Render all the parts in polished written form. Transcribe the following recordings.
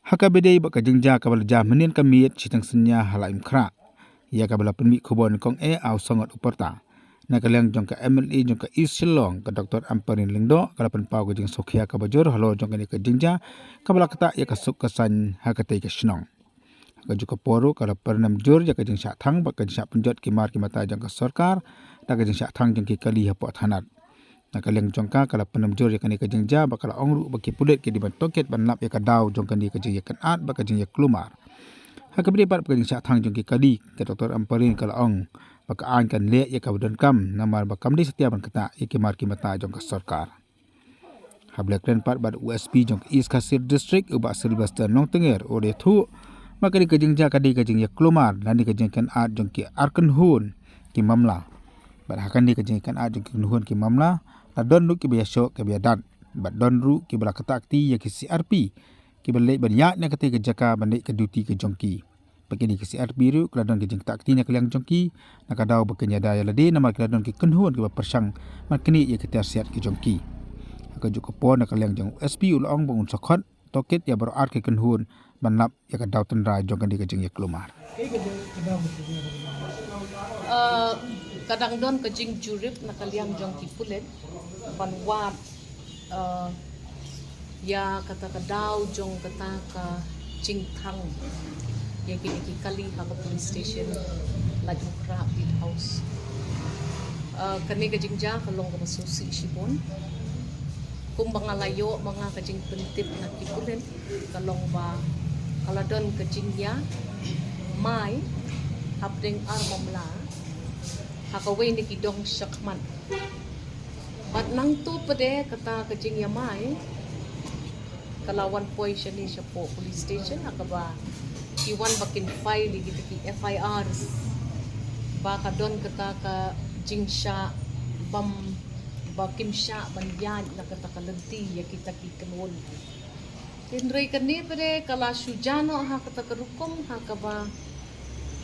Hakabedei baka jingja kabala menien kamiet citang senya halaim kra. Ia kabala penmi kubon kong au songot uperta. Nakaliang jong ka MLE jong ka East Shillong ka Dr. Ampareen lingdo kala penpau ka jing sokhia ka bajur halo jong ka ni ka jingja kabala kata ia ka suk kasan hakatei ka shnong. Haka juga poru kala pernam jur ja ka jing syak thang baka jing syak penjot ki mar ki mata jong ka sarkar da ka jing syak thang jong ki kali hapot hanat. Nakaliang jong ka kala pernam jur ya ka ni ka jingja baka ongru baki pudet ki di ban toket ban lap ya ka daw jong ka ni ka jingïakynad baka jingïaklumar. Haka beri pat baka jing syak thang jong ki kali ka Dr. Ampareen kala ong baka an kan le ya ka budan kam namar bakam di setiap ban kata ya ki mar ki mata jong ka sarkar. Hablek ren pat bad USP jong East Kasir District uba Sylvester Nong Tenger ode thu maka di ka jingja ka di ka jingïaklumar dan di ka jingïakynad jong ki arkan hun ki mamla. Bad hakan di ka jingïakynad jong ki hun ki mamla la don ru ki biasho ke biadat bad don ru ki bala kata akti ya ki CRP ki balik ban yak na kata ke jaka ban ka duty ke jongki. Begini ke CRP ru kala don ke jing takti na kaliang jongki na kadau bekenya daya lade nama kala don ke kenhun ke persang mat kini ya kita siat ke jongki. Haka juga pon na kaliang jong SP ulong bangun sokot toket ya baru art ke kenhun ban lap ya kadau tendra jong kan di ke jingïaklumar. Kadang don ke jing jurip na kaliang jong ki pulet ban wat ya kata kadau jong kata ka jing thang ya kini ki kali haka police station laju kra bit house kani ka jingja kalong ka masusi sipon kung bangalayo mga ka jing pentip na ki pulet kalong ba kaladon ka jingya mai hapdeng armamla hakaway ni kidong syakman. Bat nang tu pade kata kajing yamay kalawan poy siya ni siya po police station hakaba iwan bakin file gitu ki FIRs baka don kata ka jing siya bam bakim siya banyan na kata kalenti ya kita ki kanun tinray kani pade kala sujano ha kata karukom hakaba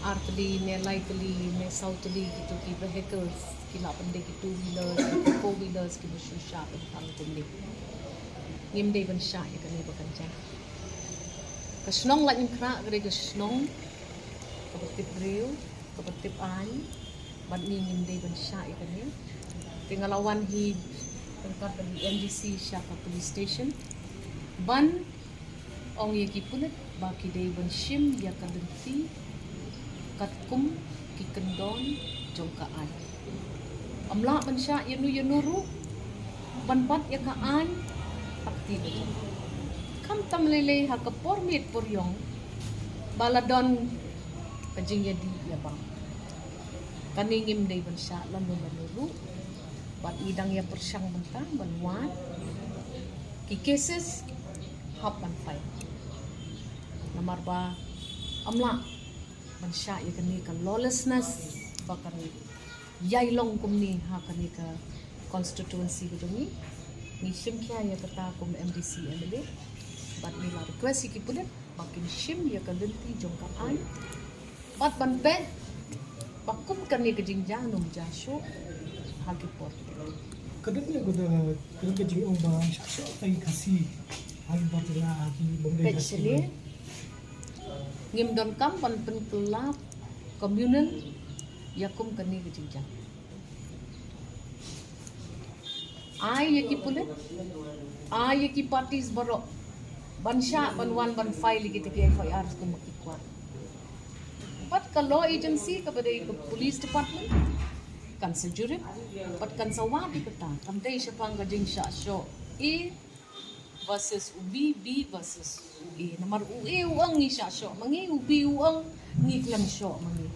artli ne lightly ne southly gitu ki vehicles kila pande ki two wheelers ki four wheelers ki musu sha pang kumni ngim dei ban sha ya kani bakan ja kasnong la inkra gre kasnong kapatip rew kapatip an ban ni ngim dei ban sha ya kani tingalawan hi tempat di MDC sha ka police station ban ong ye ki punit baki dei ban shim ya kadenti katkum ki kendon jongkaan amla ban sya yanu ru ban bat ya kaan akti ni kam tam lele ha ka pormit poryong baladon kajing ya di ya bang kaningim dei ban sya lanu ru bat idang ya persyang bentang ban wan ki cases hap ban fai namar ba amla mansya ya kani ka lawlessness bakar yailong kumni ha kani ka constituency ko ni shim kya ya kata kum MDC MLA bat nila request ki pudet bakin shim ya ka lenti jong ka an bat ban be bakum kani ka jingjang num jasho hagi port kadang ya kadang ka jing ong ba sha tai kasi hagi port la hagi bombe actually ngim don kam ban pynkylla communal yakum kani ke jingjang ai yaki pulit ai yaki parties baro bansya banwan ban file gitu ki FIR ko makikwa pat ka law agency kepada police department kan sejurip pat kan sawadi kata kamdai siya pang jingïashoh e versus ubi B versus ubi nomor UE uang ni jingïashoh mangi ubi uang ni jingïashoh mangi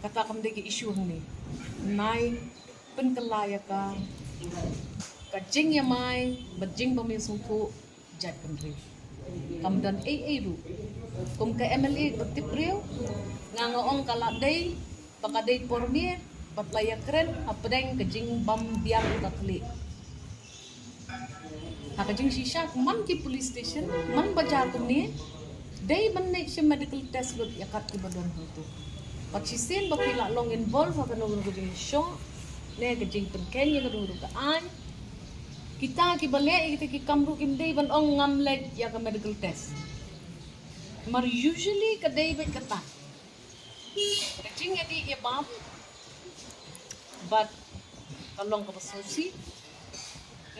kata kam deki isu ni nai pynkylla ya ka jing ya mai bajing pamisungku jaidbynriew kam dan ru kum ka MLA betip rew ngangoong kala dei baka dei pormir batlaya keren hapdeng kajing bam biang tatli hakajing shisha man ki police station man baja kumni dei man ne medical test lut yakat ki badon hutu pachisin bakila long involve ha kanong jingïashoh ne kajing pengkenya kadung ka an kita ki bale kita ki kamru kim dei ban ong ngam leg ya ka medical test Mar usually kadai bet kata. Kacing edi ya bam. But kalong ka pasosi.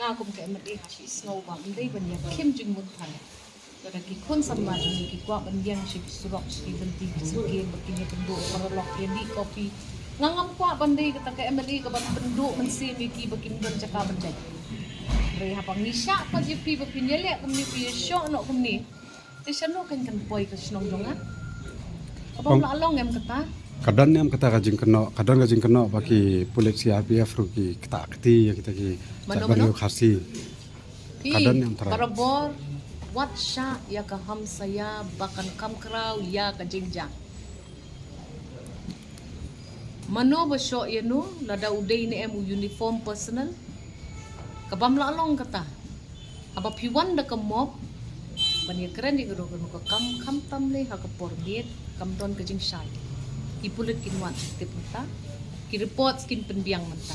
Nga kum ka emat hashi snow bam dai ban ya kim jing mut than. Kada ki kon samma jing ki kwa ban yang shi surok shi benti suke bakinya pendo paralok di kopi. Ngangam kwa bandai kata ka emat ka ban pendo man si mi ki bakin ban caka ban jai. Re hapang ni sya pa ji pi bakin yele kum ni pi show no kum ni. Ti syano kan poi ka snong donga. Abang along em kata. Kadang yang kata kajing kena bagi pulit CRPF rugi kita akti ya kita ki jaidbynriew khasi. Kadang yang terakhir. Barabor wat sya ya ka ham saya bakan kam kraw ya ka jingjang. Mano ba syo yano lada uday ni em uniform personal. Kabam la along kata. Aba piwan da ka mob banya keren di gero ka kam tamle ha ka porbiet kam don ka jing shai. Ipulit kinwat tip mata, ki reports kin penbiang mata.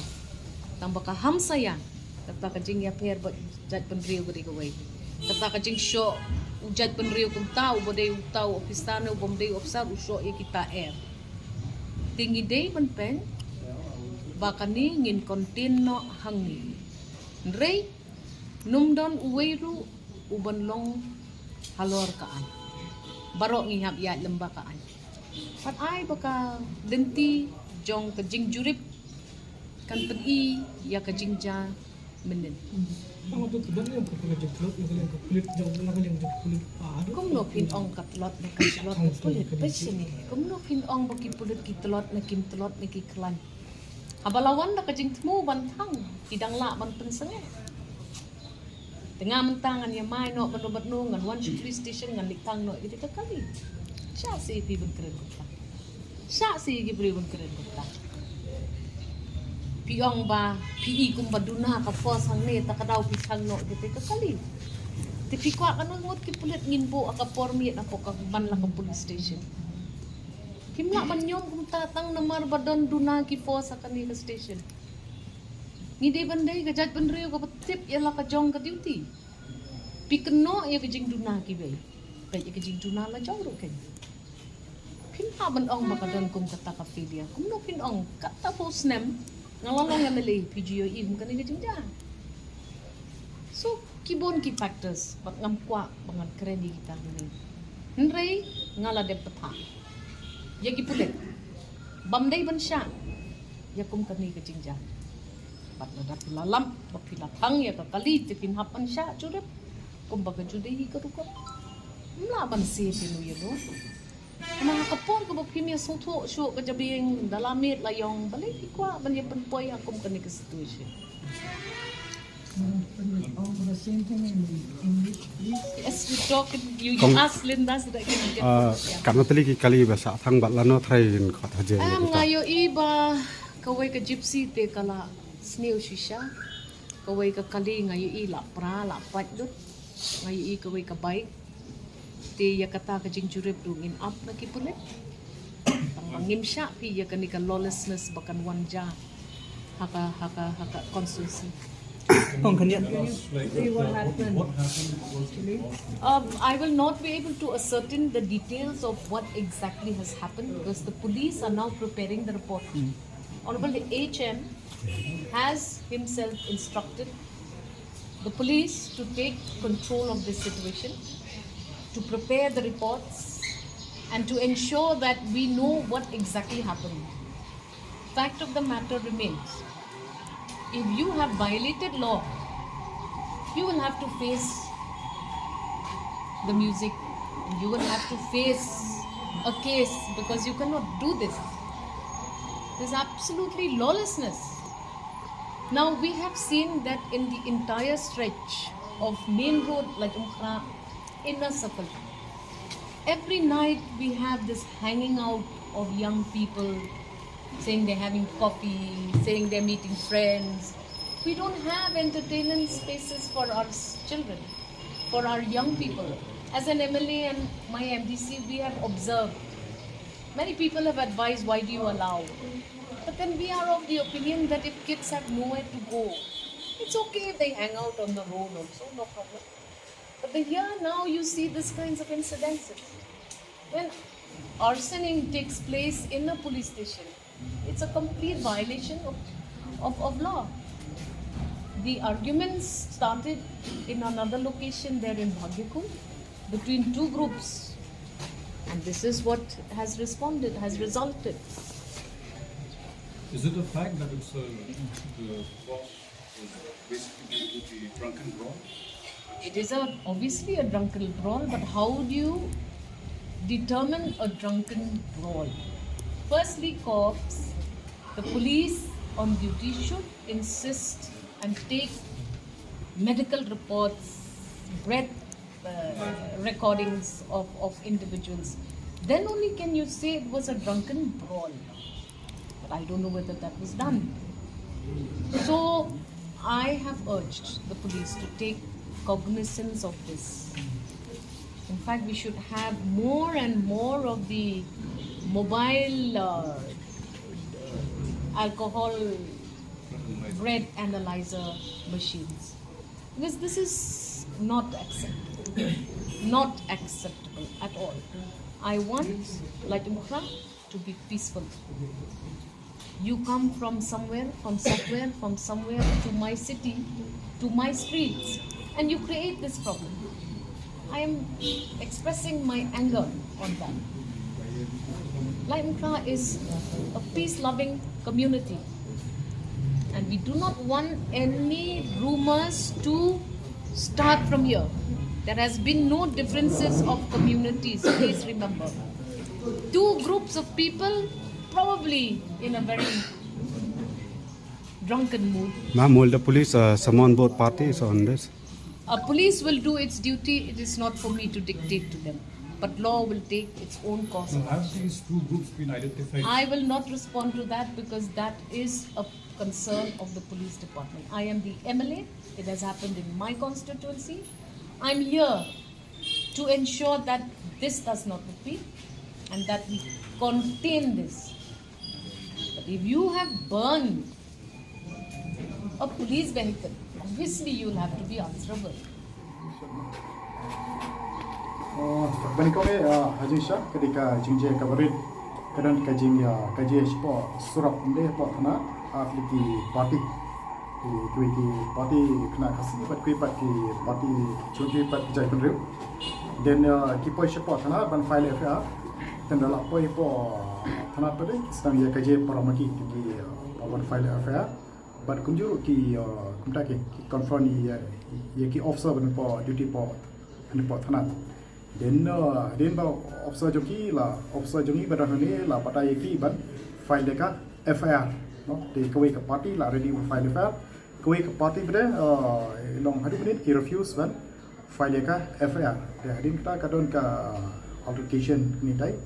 Tambah ka ham sayang, kata ka jing ya per ba jaidbynriew gari gawai. Kata ka jing show jaidbynriew kum tau bodai tau ofistana bomdai ofsar usho ya kita tinggi day pen bakani ngin kontino hangni. Nrei numdon uweiru uban long halor kaan. Barok ngihap ya lembah kaan. Pat ay baka denti jong ka jing jurip kan pedi ya ka jingja menen. Ang ito kadang yung kapag plot yung kulit jong yung kulit pa. Kum no pin ong katlot na katlot na pulit pesini. Kum no pin ong baki pulit kitlot na kim tlot na kiklan. Abalawan na ka jing tmu bantang idang la ban pensenge. Tengah mentangan ya mai no banobat no ngan 1 police station ngan liktang no kita kali. Siya si Ibon keren kita. Siya si Ibon keren kita. Piong ba, pi kung baduna ka po sang ni takadaw pisang no dito kakali. Tipi kwa kanang ngot ki pulit nginbo aka pormi ako ka banla ka police station. Kimla man yom kung tatang na marbadon duna ki po sa kanila station. Ngidi banday ka jaidbynriew ka patip yala ka jong ka duty. Pikno ya ka jing duna ki bay. Kaya ka jing duna la jong ro kay. Pinhaban ong makadon kung kata kafilia. Kung no pinong kata po snem, ngalalong nga mali, PGO im kanina jingja. So, kibon ki factors, pag ngamkwa, bangan kredi kita ni. Nrei, ngala de pata. Yagi pulit. Bamday ban siya. Yakum kanina jingja. Pat na pilalam, papilatang, ya kakali, tipinhapan siya, jurep. Kumbaga judehi karukot. Mlaban siya pinuyo no. Mga kapon ko ba kimia suto syo kajabing dalamit layong balik ikwa banya penpoy akum kani ka situation. the same thing in English, please. Yes, you ask Linda so that you can get karena tadi kali bahasa thang batlano train khat haje. ngayo iba kaway ka gypsy te kala snail shisha. Kaway ka kali ngayo ila pra la patdot. Ngayo i kaway ka bike. Ti ya kata ka jing jurip dungin up na kipulit. Tangangim siya pi ya kanika lawlessness bakan wanja haka constancy. See what happened. Actually, I will not be able to ascertain the details of what exactly has happened because the police are now preparing the report. Honorable HM has himself instructed the police to take control of this situation, to prepare the reports and to ensure that we know what exactly happened. Fact of the matter remains, if you have violated law, you will have to face the music, you will have to face a case because you cannot do this. There's absolutely lawlessness. Now we have seen that in the entire stretch of main road like Ampareen, inner circle. Every night we have this hanging out of young people saying they're having coffee, saying they're meeting friends. We don't have entertainment spaces for our children, for our young people. As an MLA and my MDC, we have observed. Many people have advised, why do you allow? But then we are of the opinion that if kids have nowhere to go, it's okay if they hang out on the road also, no problem. But then here now you see this kinds of incidences. When arsoning takes place in a police station, it's a complete violation of law. The arguments started in another location there in Bhagyakul between two groups, and this is what has resulted. Is it a fact that it's the cause was basically due to the drunken brawl? It is obviously a drunken brawl, but how do you determine a drunken brawl? Firstly, cops, the police on duty should insist and take medical reports, breath recordings of individuals. Then only can you say it was a drunken brawl. But I don't know whether that was done. So I have urged the police to take cognizance of this. In fact, we should have more and more of the mobile alcohol breath analyzer machines, because this is not acceptable. Not acceptable at all. I want Lajumkra to be peaceful. You come from somewhere to my city, to my streets, and you create this problem. I am expressing my anger on that. Lajumkra is a peace-loving community, and we do not want any rumors to start from here. There has been no differences of communities, please remember. Two groups of people probably in a very drunken mood. Ma'am, will the police summon both parties on this? Police will do its duty. It is not for me to dictate to them. But law will take its own course. So have these two groups been identified? I will not respond to that because that is a concern of the police department. I am the MLA. It has happened in my constituency. I'm here to ensure that this does not repeat and that we contain this. But if you have burned a police vehicle, obviously you will have to be answerable. Banikome hajing syak ketika jingje kabarit kadang kajing kaji spo surap ne po thana atliki party ki party kena kasi pat ki party chunji pat jaidbynriew then ki po spo thana ban file FIR dan dalam po thana pade sedang ya kaji paramaki ki ban file FIR but kunjuru ki kumta ki confront ya ki officer ban po duty po ani po thana then ba officer joki badan ni la patai ki ban file deka FIR no di kawai ke party la ready file FIR kawai ke party bade long hadu menit ki refuse ban file deka FIR din kita kadon ka altercation ni dai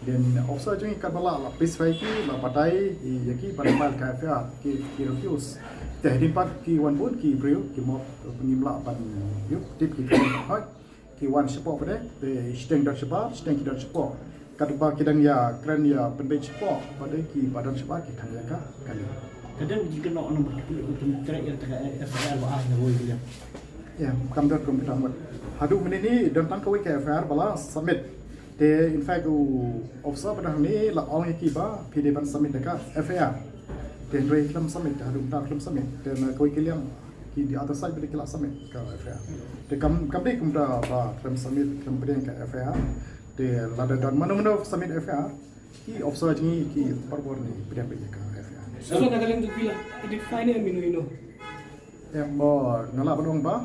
then officer joki ka bala la peace file ki la patai yaki ban file ka FIR ki refuse din pat ki wan bun ki brew ki mo pengimla ban yuk tip ki hai ki wan support pada de steng dot support steng dot support kadba kidang ya kran ya penbej support pada ki badan support ki thang ya ka kali Kadang jika nak nombor untuk track yang terkait FIR wah na voi dia. ya kam dot kum tamat hadu menini dan tang kawai ke FIR bala submit de in fact officer pada ni la ong ki ba pd ban submit ka FIR de rei klam submit hadu ta klam submit de kawai ke liang ki di atas side bila submit ke FIR de kam de kum da ba klam submit klam bring ke FIR de lada dan mana submit FIR ki officer ni ki perbor ni bring ke FIR So nagaling tu pila identify ni mino. yang mo ngala badong ba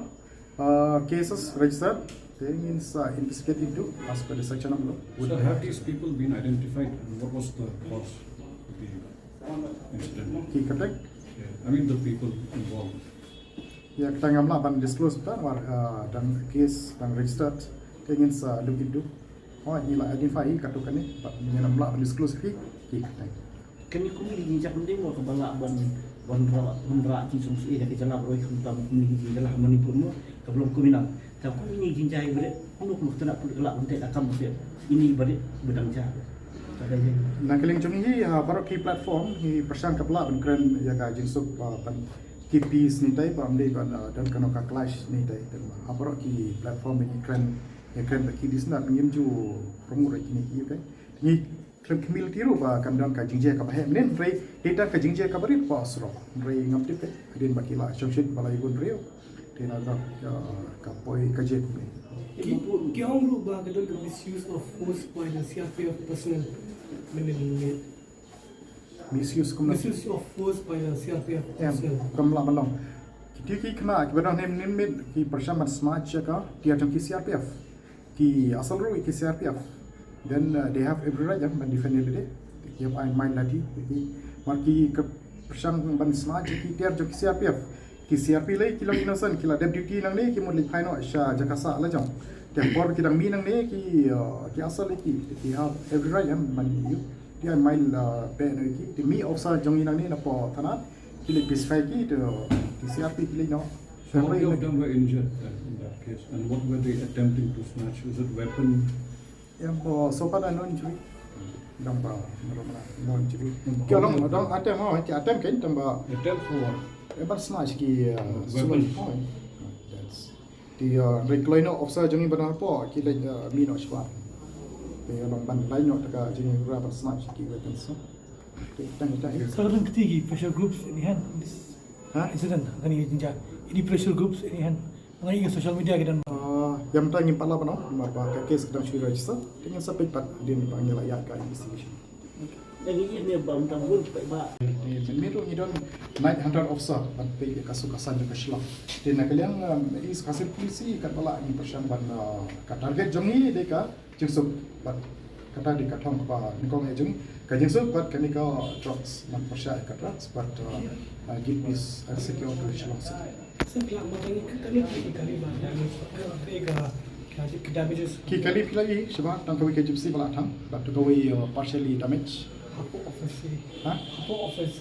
cases registered they means investigated into as per the section of law. So have these people been identified and what was the cause of the incident? Ki katek Yeah. I mean the people involved. ya kita ngamla ban disclose ta war dan case dan registered they means look into oh ni la identify katukan ni but ngamla ban disclose ki katek Kami kumi dijak mending mau kebala ban ra ki sum si da kita nak roi kuntam kumi di dalam manipur mo sebelum kumi nak tak kumi ni jinjai bere untuk nak pelak untuk akam dia ini balik bedang ja ada yang nakaling chung hi baru ki platform hi persan kapla ban kren ya ka jinsuk ban ki piece ni tai ban de ban dan kano ka clash ni tai baru ki platform ni kren ya kan baki di sana ngim ju promo rai kini ki kan ni klem kemil tiru ba kan dan ka jingje ka bahe men rai data ka jingje ka bari pa asro rai ngam tip kan adin baki la shomshit balai gun reo tena ga ka poi ka je क्या हम लोग बात करते हैं misuse of force by the CRPF personnel misuse kum na misuse of force by the CRPF em personnel kam la malong ki ki khna ki bada nem nem mit ki persyaman smart cheka ki atam ki CRPF ki asal ru ki CRPF then they have every right to defend it ki have I mind lati ki mar ki persyaman ban smart ki tiar jo ki CRPF ki CRP lai ki long innocent ki la deputy nang ni ki mo li phaino sha jakasa la jong tempor ki dang mi nang ni ki asal ki have every right man you dia mail pe no ki mi ofsa jong nang ni na po thana ki le specify ki to ki CRP ki le no So how many of them were injured in that case, and what were they attempting to snatch? Was it weapon? yang so pada non injury dang ba no injury ki long dang atem ho ki atem ken dang ba Attempt for what? ebar snatch ki Weapon. that's the recliner officer jong ni ba po ki le mi no shwa pe long ban lai no ta jing ra ba snatch ki weapon so tang ta sekarang ketiga pressure groups in hand this ha incident kani jinja ini pressure groups in hand mengenai social media kita yang tanya pala pa no ba ka case kadang shuri register dengan sampai pat dia ni panggil ayat ka investigation Lagi ni ba unta bun pa ba. ni mero ni don night hunter officer ban pe kasu kasan ke shla dia nak kalian is hasil polisi kat bala ni persian ban ka target jongi de ka jingsuk bat kata di katong pa ni ko ngejung ka jingsuk bat kani ka drugs man persia ka drugs but give this secure to shla setelah mengenai kali damages ki kali pilai sebab tang kawi ke gypsy bala thang but to go partially damage apa office ha apa office